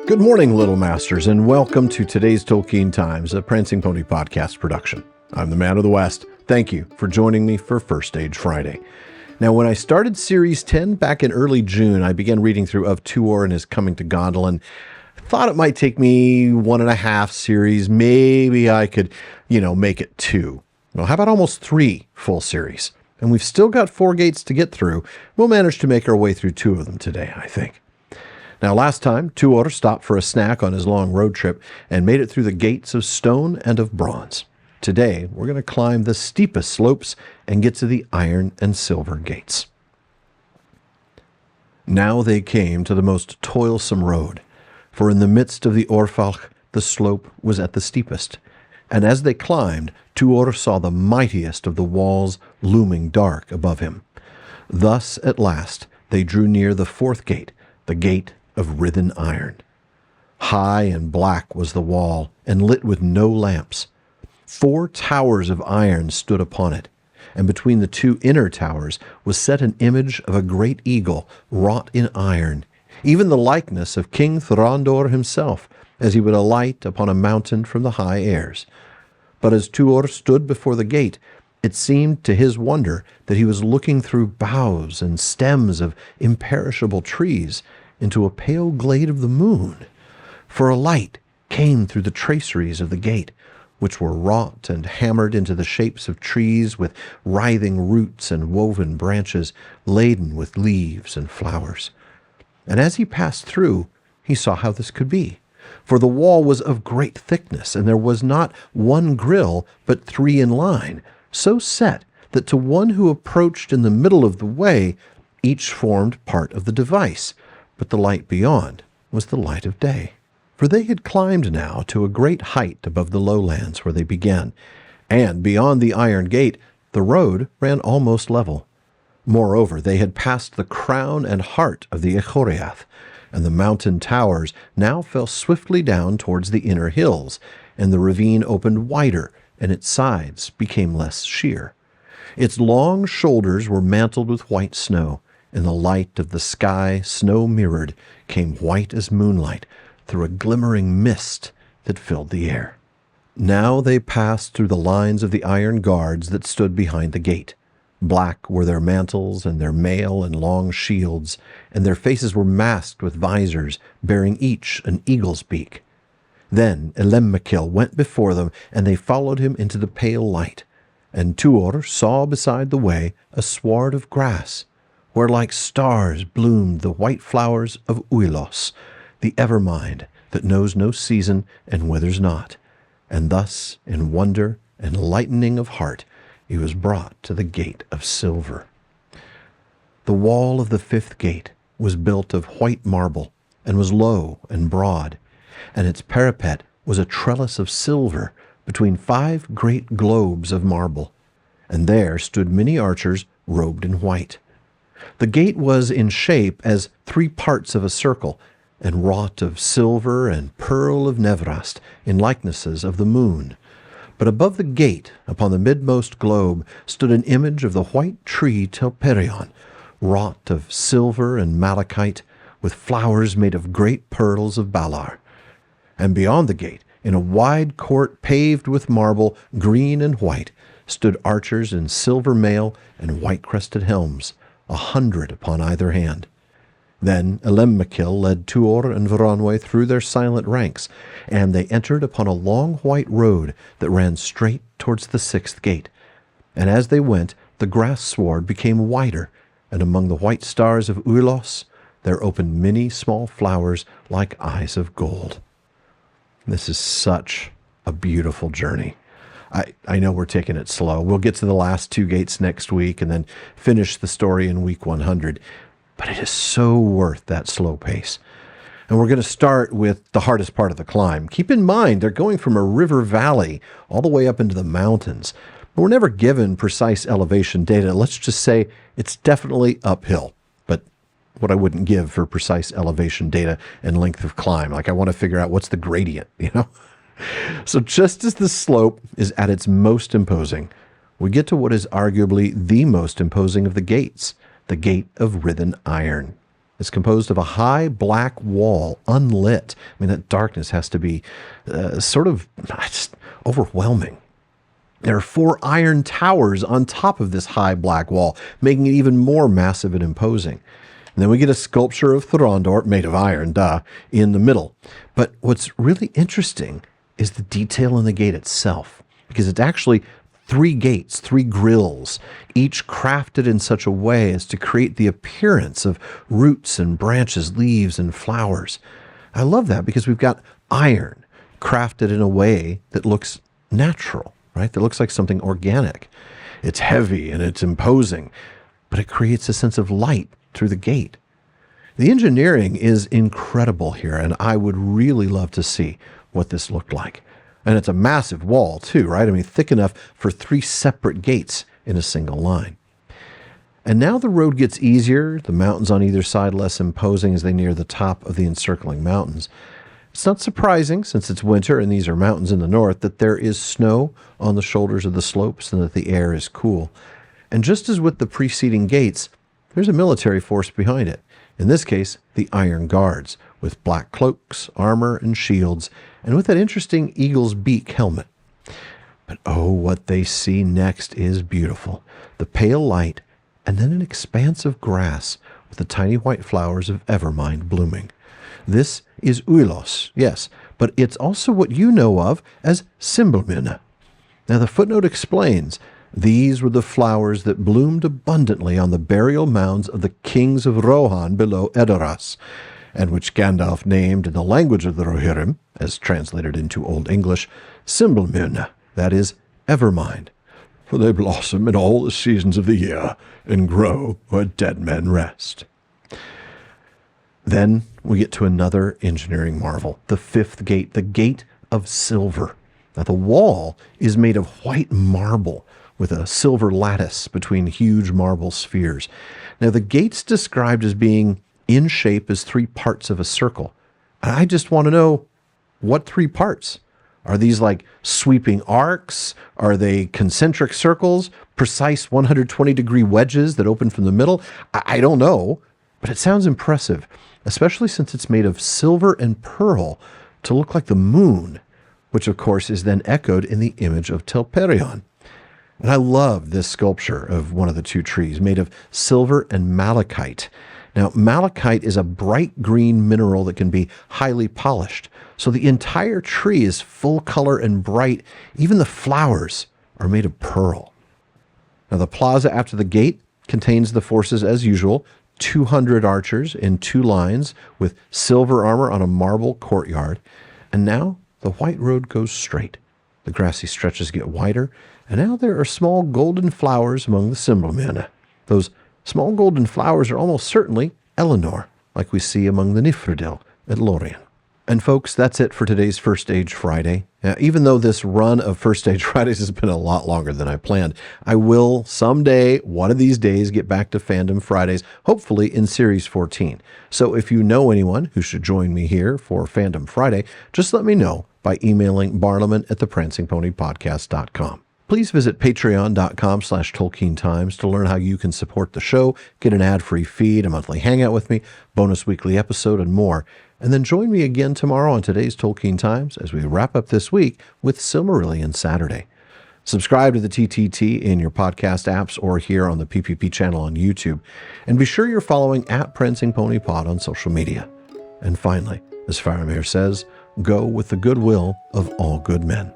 Good morning, Little Masters, and welcome to today's Tolkien Times, a Prancing Pony podcast production. I'm the Man of the West. Thank you for joining me for First Stage Friday. Now, when I started Series 10 back in early June, I began reading through Of Tuor and His Coming to Gondolin. I thought it might take me 1.5 series. Maybe I could, make it 2. Well, how about almost 3 full series? And we've still got 4 gates to get through. We'll manage to make our way through 2 of them today, I think. Now, last time, Tuor stopped for a snack on his long road trip and made it through the gates of stone and of bronze. Today, we're going to climb the steepest slopes and get to the iron and silver gates. Now they came to the most toilsome road, for in the midst of the Orfalch the slope was at the steepest. And as they climbed, Tuor saw the mightiest of the walls looming dark above him. Thus, at last, they drew near the 4th gate, the gate of writhen iron. High and black was the wall, and lit with no lamps. 4 towers of iron stood upon it, and between the 2 inner towers was set an image of a great eagle wrought in iron, even the likeness of King Thrandur himself, as he would alight upon a mountain from the high airs. But as Tuor stood before the gate, it seemed to his wonder that he was looking through boughs and stems of imperishable trees into a pale glade of the moon, for a light came through the traceries of the gate, which were wrought and hammered into the shapes of trees with writhing roots and woven branches laden with leaves and flowers. And as he passed through, he saw how this could be, for the wall was of great thickness, and there was not 1 grille, but 3 in line, so set that to one who approached in the middle of the way, each formed part of the device, but the light beyond was the light of day. For they had climbed now to a great height above the lowlands where they began, and beyond the iron gate the road ran almost level. Moreover, they had passed the crown and heart of the Echoriath, and the mountain towers now fell swiftly down towards the inner hills, and the ravine opened wider, and its sides became less sheer. Its long shoulders were mantled with white snow, and the light of the sky, snow-mirrored, came white as moonlight through a glimmering mist that filled the air. Now they passed through the lines of the iron guards that stood behind the gate. Black were their mantles and their mail and long shields, and their faces were masked with visors, bearing each an eagle's beak. Then Elemmekil went before them, and they followed him into the pale light. And Tuor saw beside the way a sward of grass, where like stars bloomed the white flowers of Uilos, the evermind that knows no season and withers not. And thus, in wonder and lightening of heart, he was brought to the gate of silver. The wall of the 5th gate was built of white marble, and was low and broad, and its parapet was a trellis of silver between 5 great globes of marble, and there stood many archers robed in white. The gate was in shape as 3 parts of a circle, and wrought of silver and pearl of Nevrast in likenesses of the moon. But above the gate, upon the midmost globe, stood an image of the white tree Telperion, wrought of silver and malachite, with flowers made of great pearls of Balar. And beyond the gate, in a wide court paved with marble, green and white, stood archers in silver mail and white-crested helms, 100 upon either hand. Then Elemmekil led Tuor and Voronwë through their silent ranks, and they entered upon a long white road that ran straight towards the 6th gate. And as they went, the grass sward became wider, and among the white stars of Uilos there opened many small flowers like eyes of gold. This is such a beautiful journey. I know we're taking it slow. We'll get to the last 2 gates next week and then finish the story in week 100. But it is so worth that slow pace. And we're going to start with the hardest part of the climb. Keep in mind, they're going from a river valley all the way up into the mountains. We're never given precise elevation data. Let's just say it's definitely uphill. But what I wouldn't give for precise elevation data and length of climb. Like I want to figure out what's the gradient, So just as the slope is at its most imposing, we get to what is arguably the most imposing of the gates, the gate of writhen iron. It's composed of a high black wall, unlit. I mean, that darkness has to be sort of just overwhelming. There are 4 iron towers on top of this high black wall, making it even more massive and imposing. And then we get a sculpture of Thorondor, made of iron, in the middle. But what's really interesting is the detail in the gate itself, because it's actually 3 gates, 3 grills, each crafted in such a way as to create the appearance of roots and branches, leaves and flowers. I love that because we've got iron crafted in a way that looks natural, right? That looks like something organic. It's heavy and it's imposing, but it creates a sense of light through the gate. The engineering is incredible here, and I would really love to see what this looked like. And it's a massive wall too, right? I mean, thick enough for 3 separate gates in a single line. And now the road gets easier, the mountains on either side less imposing as they near the top of the encircling mountains. It's not surprising, since it's winter and these are mountains in the north, that there is snow on the shoulders of the slopes and that the air is cool. And just as with the preceding gates, there's a military force behind it. In this case, the Iron Guards, with black cloaks, armor, and shields, and with that interesting eagle's beak helmet. But oh, what they see next is beautiful. The pale light, and then an expanse of grass with the tiny white flowers of Evermind blooming. This is Uilos, yes, but it's also what you know of as Simbelmyna. Now the footnote explains, these were the flowers that bloomed abundantly on the burial mounds of the kings of Rohan below Edoras, and which Gandalf named in the language of the Rohirrim, as translated into Old English, Simbelmyna, that is, Evermind. For they blossom in all the seasons of the year, and grow where dead men rest. Then we get to another engineering marvel, the 5th gate, the Gate of Silver. Now the wall is made of white marble, with a silver lattice between huge marble spheres. Now the gate's described as being in shape as 3 parts of a circle. I just want to know, what 3 parts? Are these like sweeping arcs? Are they concentric circles? Precise 120-degree wedges that open from the middle? I don't know, but it sounds impressive, especially since it's made of silver and pearl to look like the moon, which of course is then echoed in the image of Telperion. And I love this sculpture of one of the 2 trees made of silver and malachite. Now, malachite is a bright green mineral that can be highly polished. So the entire tree is full color and bright. Even the flowers are made of pearl. Now, the plaza after the gate contains the forces as usual, 200 archers in 2 lines with silver armor on a marble courtyard. And now the white road goes straight. The grassy stretches get wider, and now there are small golden flowers among the Simbelmyna. Those small golden flowers are almost certainly Eleanor, like we see among the Nifredil at Lorien. And folks, that's it for today's First Stage Friday. Now, even though this run of First Stage Fridays has been a lot longer than I planned, I will someday, one of these days, get back to Fandom Fridays, hopefully in Series 14. So if you know anyone who should join me here for Fandom Friday, just let me know by emailing barliman@theprancingponypodcast.com. Please visit patreon.com/TolkienTimes to learn how you can support the show, get an ad-free feed, a monthly hangout with me, bonus weekly episode, and more. And then join me again tomorrow on today's Tolkien Times as we wrap up this week with Silmarillion Saturday. Subscribe to the TTT in your podcast apps or here on the PPP channel on YouTube. And be sure you're following @PrancingPonyPod on social media. And finally, as Faramir says, go with the goodwill of all good men.